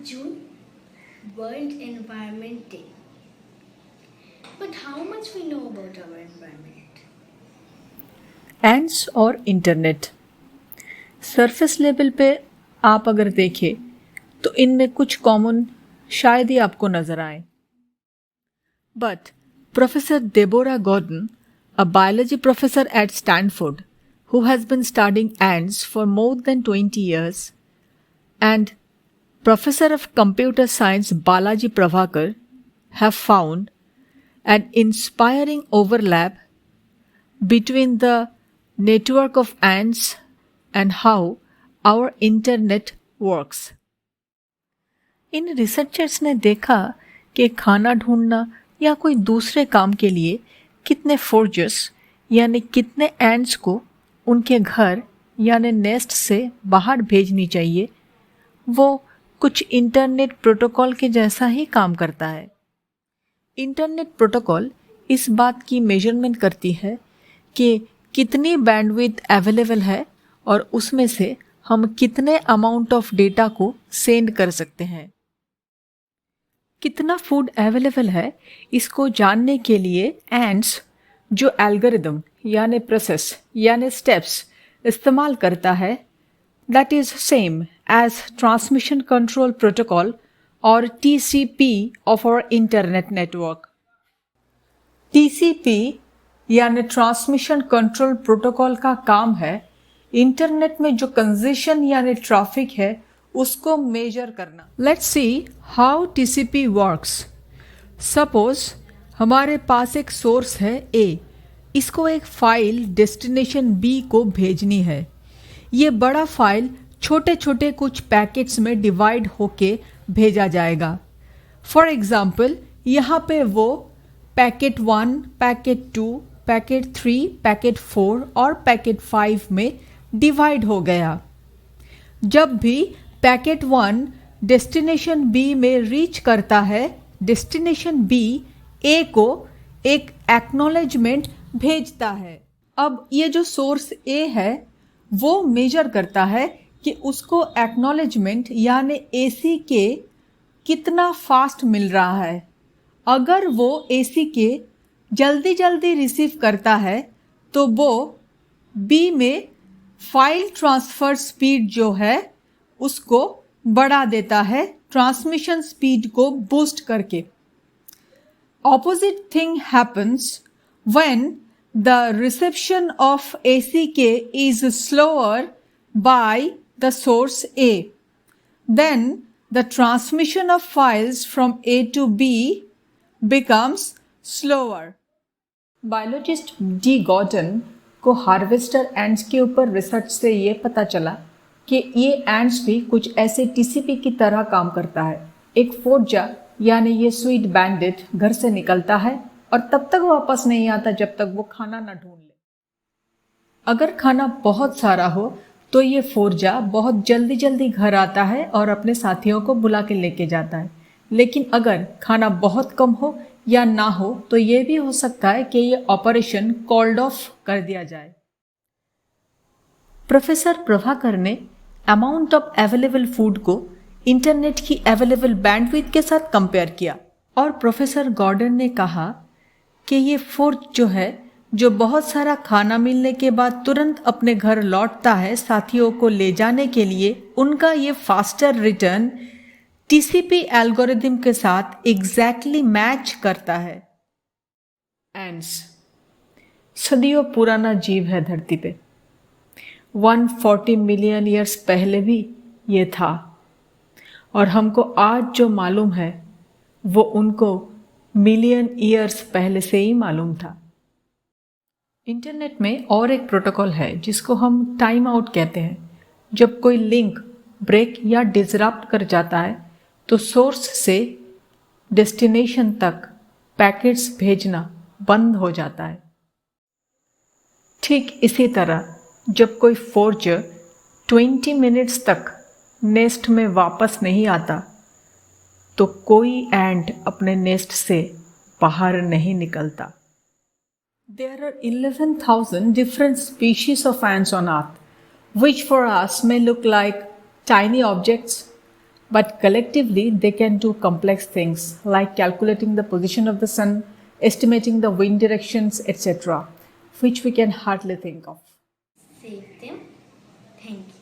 June, World Environment Day. But how much we know about our environment? Ends और internet. Surface level पे आप अगर देखें तो इनमें कुछ कॉमन शायद ही आपको नजर आए, but professor Deborah Gordon, a biology professor at Stanford who has been studying ants for more than 20 years, and Professor of Computer Science Balaji Prabhakar have found an inspiring overlap between the network of ants and how our internet works. In researchers ने देखा कि खाना ढूंढना या कोई दूसरे काम के लिए कितने फोर्जर्स यानी कितने एंड्स को उनके घर यानी नेस्ट से बाहर भेजनी चाहिए, वो कुछ इंटरनेट प्रोटोकॉल के जैसा ही काम करता है। इंटरनेट प्रोटोकॉल इस बात की मेजरमेंट करती है कि कितनी बैंडविड्थ अवेलेबल है और उसमें से हम कितने अमाउंट ऑफ डेटा को सेंड कर सकते हैं। कितना फूड अवेलेबल है इसको जानने के लिए एंड्स जो एल्गोरिदम यानी प्रोसेस यानी स्टेप्स इस्तेमाल करता है, that is same as transmission control protocol और TCP of our internet network. TCP यानी ट्रांसमिशन कंट्रोल प्रोटोकॉल का काम है इंटरनेट में जो कंजेशन यानी ट्रैफिक है उसको मेजर करना। Let's see how TCP works. Suppose हमारे पास एक सोर्स है A, इसको एक फाइल डेस्टिनेशन B को भेजनी है। ये बड़ा फाइल छोटे छोटे कुछ पैकेट्स में डिवाइड होके भेजा जाएगा। फॉर एग्जाम्पल यहाँ पे वो पैकेट 1, पैकेट 2, पैकेट 3, पैकेट 4 और पैकेट 5 में डिवाइड हो गया। जब भी पैकेट 1 डेस्टिनेशन B में रीच करता है, डेस्टिनेशन B A को एक एक्नॉलेजमेंट भेजता है। अब ये जो सोर्स A है वो मेजर करता है कि उसको एक्नॉलेजमेंट यानी ACK कितना फास्ट मिल रहा है। अगर वो ACK जल्दी जल्दी रिसीव करता है तो वो B में फाइल ट्रांसफर स्पीड जो है उसको बढ़ा देता है, ट्रांसमिशन स्पीड को बूस्ट करके। Opposite thing happens when the reception of ACK is slower by the source A. Then the transmission of files from A to B becomes slower. Biologist D. Gordon को harvester ends के ऊपर research से ये पता चला कि ये ends भी कुछ ऐसे TCP की तरह काम करता है। एक फोर्जर यानी ये स्वीट बैंडिट घर से निकलता है और तब तक वापस नहीं आता जब तक वो खाना ना ढूंढ ले। अगर खाना बहुत सारा हो तो ये फोर्जा बहुत जल्दी जल्दी घर आता है और अपने साथियों को बुला के लेके जाता है। लेकिन अगर खाना बहुत कम हो या ना हो तो ये भी हो सकता है कि ये ऑपरेशन कॉल्ड ऑफ कर दिया जाए। प्रोफेसर प्रभाकर ने अमाउंट ऑफ अवेलेबल फूड को इंटरनेट की अवेलेबल बैंडविड्थ के साथ कंपेयर किया और प्रोफेसर गॉर्डन ने कहा कि ये फोर्ज जो है जो बहुत सारा खाना मिलने के बाद तुरंत अपने घर लौटता है साथियों को ले जाने के लिए, उनका ये फास्टर रिटर्न TCP एल्गोरिदम के साथ एग्जैक्टली मैच करता है। एंड्स सदियों पुराना जीव है धरती पे। 140 मिलियन ईयर्स पहले भी ये था और हमको आज जो मालूम है वो उनको मिलियन ईयर्स पहले से ही मालूम था। इंटरनेट में और एक प्रोटोकॉल है जिसको हम टाइम आउट कहते हैं। जब कोई लिंक ब्रेक या डिसरप्ट कर जाता है तो सोर्स से डेस्टिनेशन तक पैकेट्स भेजना बंद हो जाता है। ठीक इसी तरह जब कोई फोर्जर 20 मिनट्स तक नेस्ट में वापस नहीं आता तो कोई एंट अपने नेस्ट से बाहर नहीं निकलता। There are 11,000 different species of ants on Earth, which for us may look like tiny objects, But collectively, they can do complex things like calculating the position of the sun, estimating the wind directions, etc., which we can hardly think of. Save them. Thank you.